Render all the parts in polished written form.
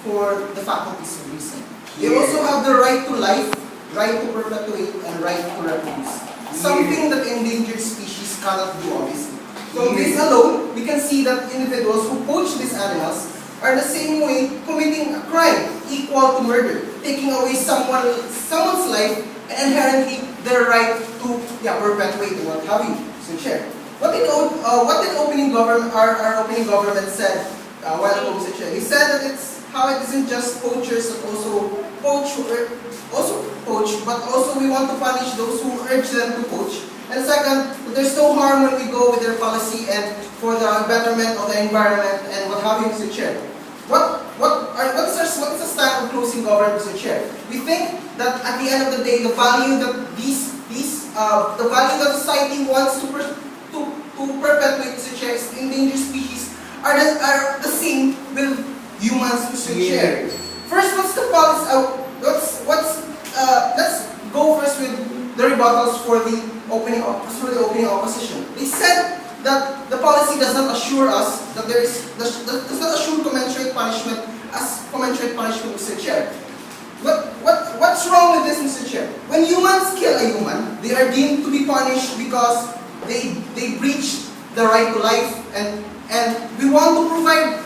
for the faculties of reason. They also have the right to life, right to perpetuate, and right to reproduce. Something that endangered species cannot do, obviously. From this alone, we can see that individuals who poach these animals are the same way committing a crime equal to murder, taking away someone's life and inherently their right to perpetuate and what have you. So, Chair, what did our opening government said a while ago, Mr. Chair? He said that how it isn't just poachers that also poach, but also we want to punish those who urge them to poach. And second, there's no harm when we go with their policy and for the betterment of the environment and what have you, Mr. Chair. What's the stand of closing government, Mr. Chair? We think that at the end of the day, the value that the value that society wants to perpetuate, Mr. Chair, is endangered species are the same with humans, Mr. Chair. First, what's the policy? Let's go first with the rebuttals for the opening opposition. They said that the policy does not assure us that does not assure commensurate punishment as commensurate punishment, Mr. Chair. What's wrong with this, Mr. Chair? When humans kill a human, they are deemed to be punished because they breach the right to life, and we want to provide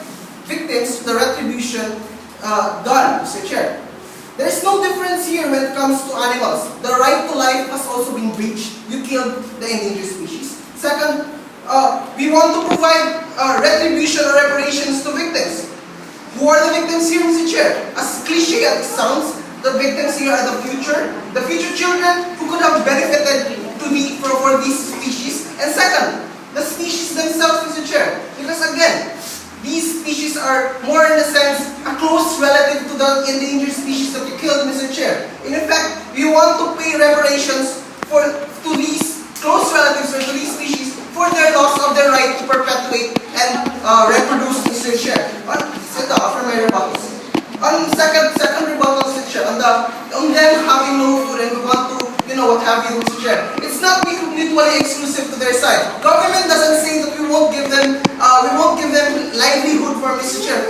victims the retribution done, Mr. Chair. There's no difference here when it comes to animals. The right to life has also been breached. You killed the endangered species. Second, we want to provide retribution or reparations to victims. Who are the victims here, Mr. Chair? As cliche as it sounds, the victims here are the future children who could have benefited for these species. And second, the species themselves, Mr. Chair. Because again, these species are more in a sense a close relative to the endangered species that you killed, Mr. Chair. In effect, we want to pay reparations to these close relatives or to these species for their loss of their right to perpetuate and reproduce, Mr. Chair. For my rebuttals. On second rebuttal, Mr. Chair, on them having no food and we want to, what have you, Mr. Chair. It's not mutually exclusive to their side. Government doesn't say that we won't give them livelihood for, Mr. Chair.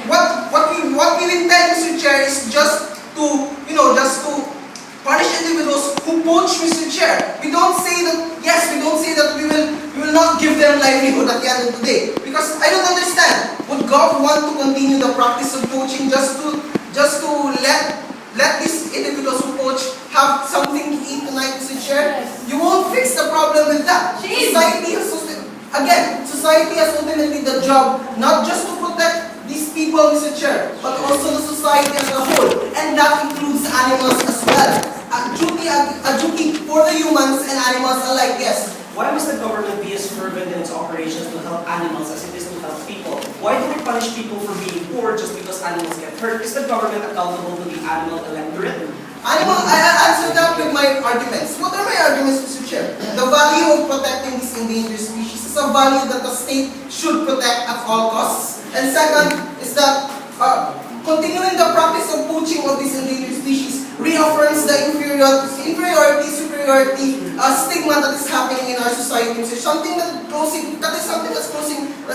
What we intend, Mr. Chair, is just to punish individuals who poach, Mr. Chair. We don't say that we will not give them livelihood at the end of the day. Because I don't understand. Would God want to continue the practice of poaching just to let these individuals who poach have something to eat tonight, Mr. Chair? You won't fix the problem with that. Society has ultimately the job not just to protect these people, Mr. Chair, but also the society as a whole, and that includes animals as well. A duty for the humans and animals alike, yes. Why must the government be as fervent in its operations to help animals as it is to help people? Why do we punish people for being poor just because animals get hurt? Is the government accountable to the animal electorate? I answer that with my arguments. What are my arguments, Mr. Chair? The value of protecting these endangered species is a value that the state should protect at all costs. And second is that continuing the practice of poaching of these endangered species reaffirms the superiority stigma that is happening in our society. So something that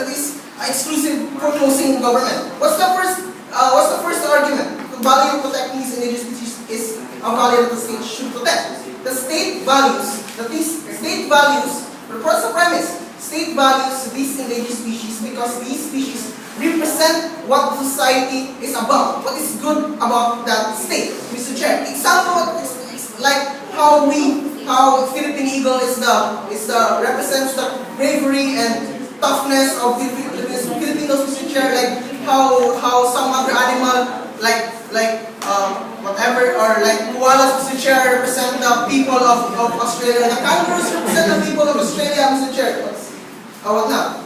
is exclusive for closing government. What's the first argument? The value of protecting these endangered species is a value that the state should protect. The state values, what's the premise? State values these endangered species because these species represent what society is about, what is good about that state, Mr. Chair. Example is like how Philippine Eagle represents the bravery and toughness of the Filipinos, Mr. Chair. Like how some other animal whatever, or like koalas, Mr. Chair, represent the people of Australia. The kangaroos represent the people of Australia, Mr. Chair.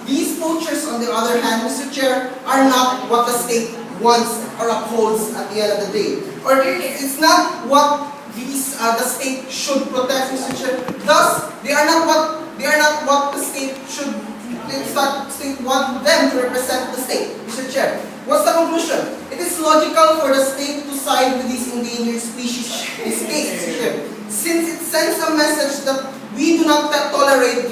These poachers, on the other hand, Mr. Chair, are not what the state wants or upholds at the end of the day. Or it's not what the state should protect, Mr. Chair. Thus, they are not what the state should. The state want them to represent the state, Mr. Chair. What's the conclusion? It is logical for the state to side with these endangered species in this case, Mr. Chair, since it sends a message that we do not tolerate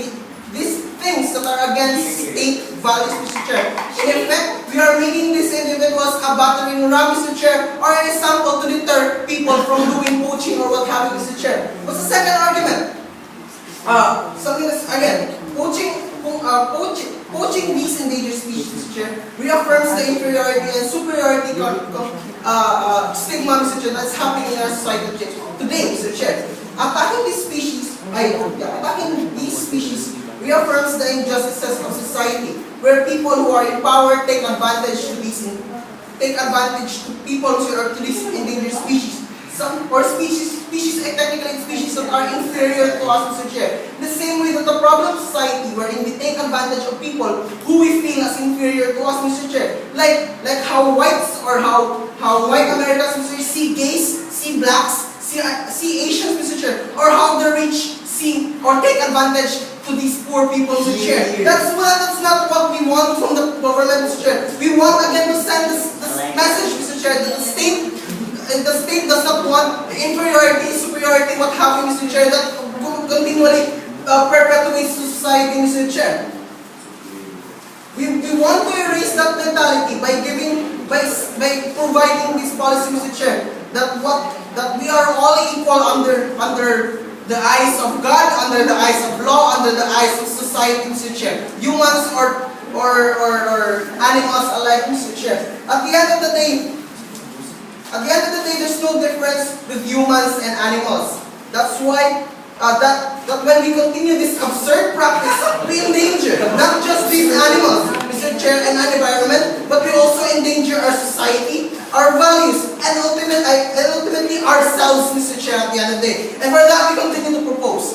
this things that are against state values, Mr. Chair. In effect, we are making these individuals a battering ram, Mr. Chair, or an example to deter people from doing poaching or what have you, Mr. Chair. What's the second argument? Something that's, again, poaching these endangered species, Mr. Chair, reaffirms the inferiority and superiority stigma, Mr. Chair, that's happening in our society today, Mr. Chair. Attacking these species reaffirms the injustices of society, where people who are in power take advantage to people who are to these endangered species. Technically species that are inferior to us, Mr. Chair. The same way that the problem society, wherein we take advantage of people who we feel as inferior to us, Mr. Chair. Like how whites or how white Americans, Mr. Chair, see gays, see blacks, see Asians, Mr. Chair, or how the rich see or take advantage to these poor people, Mr. Chair. That's not what we want from the government, Mr. Chair. We want again to send this message, Mr. Chair, that the state does not want the inferiority, superiority, what have you, Mr. Chair, that continually perpetuates to society, Mr. Chair. We want to erase that mentality by providing this policy, Mr. Chair, that we are all equal under the eyes of God, under the eyes of law, under the eyes of society, Mr. Chair. Humans or animals alike, Mr. Chair. At the end of the day, there's no difference with humans and animals. That's why that when we continue this absurd practice, we endanger not just these animals, Mr. Chair, and our environment, but we also endanger our society, our values, and ultimately ourselves, Mr. Chair, at the end of the day. And for that, we continue to propose.